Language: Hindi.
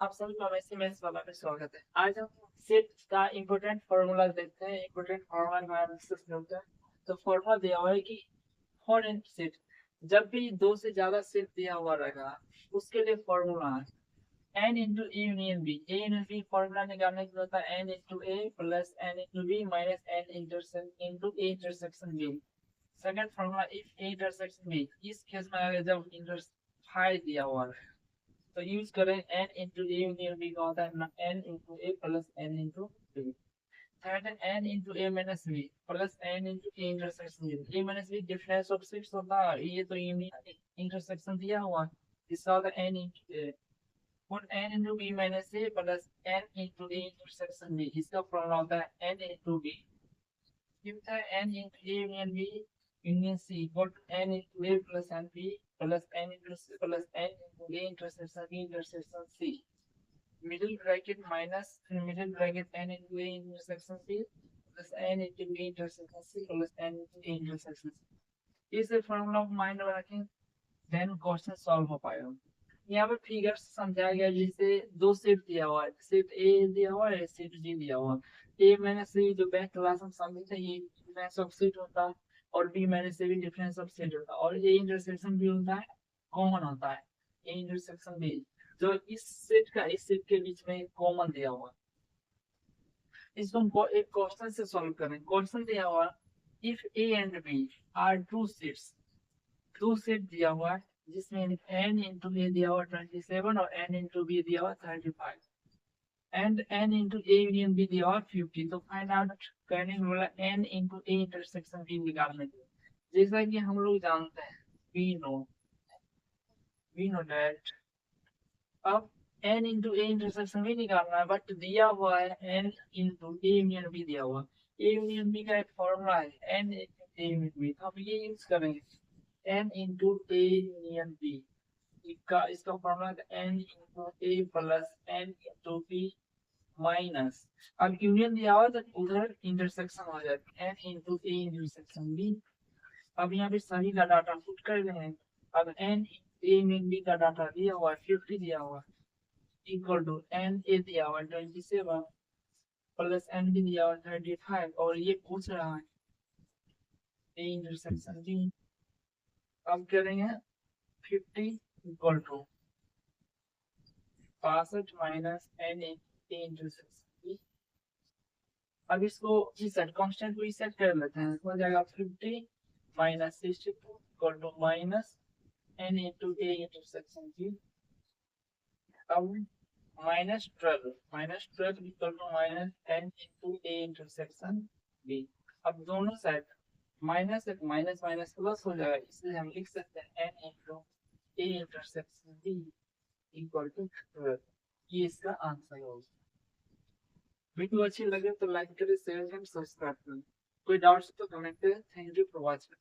आप सभी का वैसे मेंस वाला में स्वागत है। आज हम सेट का इम्पोर्टेंट फार्मूला देखते हैं। इम्पोर्टेंट फार्मूला का एनालिसिस करते हैं। तो फार्मूला दिया हुआ है कि फॉर एन सेट, जब भी दो से ज्यादा सेट दिया हुआ रहेगा उसके लिए फार्मूला है n into A union b. A union b formula निकालने के लिए होता है n into A plus n into B minus n intersection into A intersection b. Second formula if a intersection b, इस केस में अगर जब इंटरफाई दिया हुआ है तो यूज करें n इंटू ए यूनियन बी का होता है n इंटू ए plus n into B. Third है n into A minus B plus n into A intersection B. A minus B difference of sets होता है, ये तो यूनियन इंटरसेक्शन दिया हुआ है, इसका होता है n इंटू ए और n into B minus A plus n into A intersection B, इसका फॉर्मूला होता है n इंटू बी। फिफ्थ है n into A union B union C equal to n into A plus n B plus n into C plus n into A intersection B intersection C. Middle bracket minus फिर मिडिल ब्रैकेट n इंटू ए intersection C plus n into B intersection C plus n into ए इंटरसेक्शन सी। इसे फॉर्मूला ऑफ माइंड में रखें, देन क्वेश्चन सॉल्व हो पाएगा। यहाँ पे फिगर समझाया गया, जैसे दो सेट दिया हुआ है, सेट ए दिया हुआ है, सेट जी दिया हुआ है। ए मैंने से जो बैक क्लास में समझे थे ये डिफरेंस ऑफ सेट होता है और बी मैंने से भी डिफरेंस ऑफ सेट होता है और ए इंटरसेक्शन भी होता है, कॉमन होता है। ए इंटरसेक्शन बी जो इस सेट का इस सेट के बीच में कॉमन दिया हुआ है, इसको हम एक क्वेश्चन से सॉल्व करें। क्वेश्चन दिया हुआ if a and b are two sets, two set दिया हुआ है जिसमें n इंटू ए दिया हुआ 27 और n इंटू बी दिया हुआ 35 and n into A union B दिया हुआ 50। तो फाइंड आउट करने को बोला n इंटू ए इंटरसेक्शन बी निकालने के लिए। जैसा कि हम लोग जानते हैं वी नो दैट अब n इंटू ए इंटरसेक्शन बी निकालना है, बट दिया हुआ है n इंटू ए यूनियन बी दिया हुआ। ए यूनियन बी का एक फॉर्मूला है n इंटू ए यूनियन बी, तो हम ये यूज करेंगे n इंटू ए यूनियन बी इसका फॉर्मूला n इंटू ए plus n into B minus, अब यूनियन दिया हुआ तो उधर इंटरसेक्शन हो जाएगा n इंटू ए इंटरसेक्शन बी। अब यहाँ पे सभी का डाटा पुट कर रहे हैं। अब n ए में बी का डाटा दिया हुआ है 50 दिया हुआ है इक्वल टू n ए दिया हुआ है 27 प्लस n बी दिया हुआ है 35 और ये पूछ रहा है ए इंटरसेक्शन बी। अब करेंगे 50 equal to 65 minus n A intersection B. अब इसको इस कांस्टेंट को रीसेट कर लेते हैं, हो जाएगा 50 minus 62 equal to minus n into A intersection B. अब minus 12 equal to minus n into A intersection B. अब दोनों साइड माइनस एक माइनस माइनस प्लस हो जाएगा, इसलिए हम लिख सकते हैं n into A intersection B equal to 12। ये इसका आंसर होगा। वीडियो अच्छी लगे तो लाइक करें, शेयर करें, सब्सक्राइब करें। कोई डाउट्स तो कमेंट करें। Thank you for watching.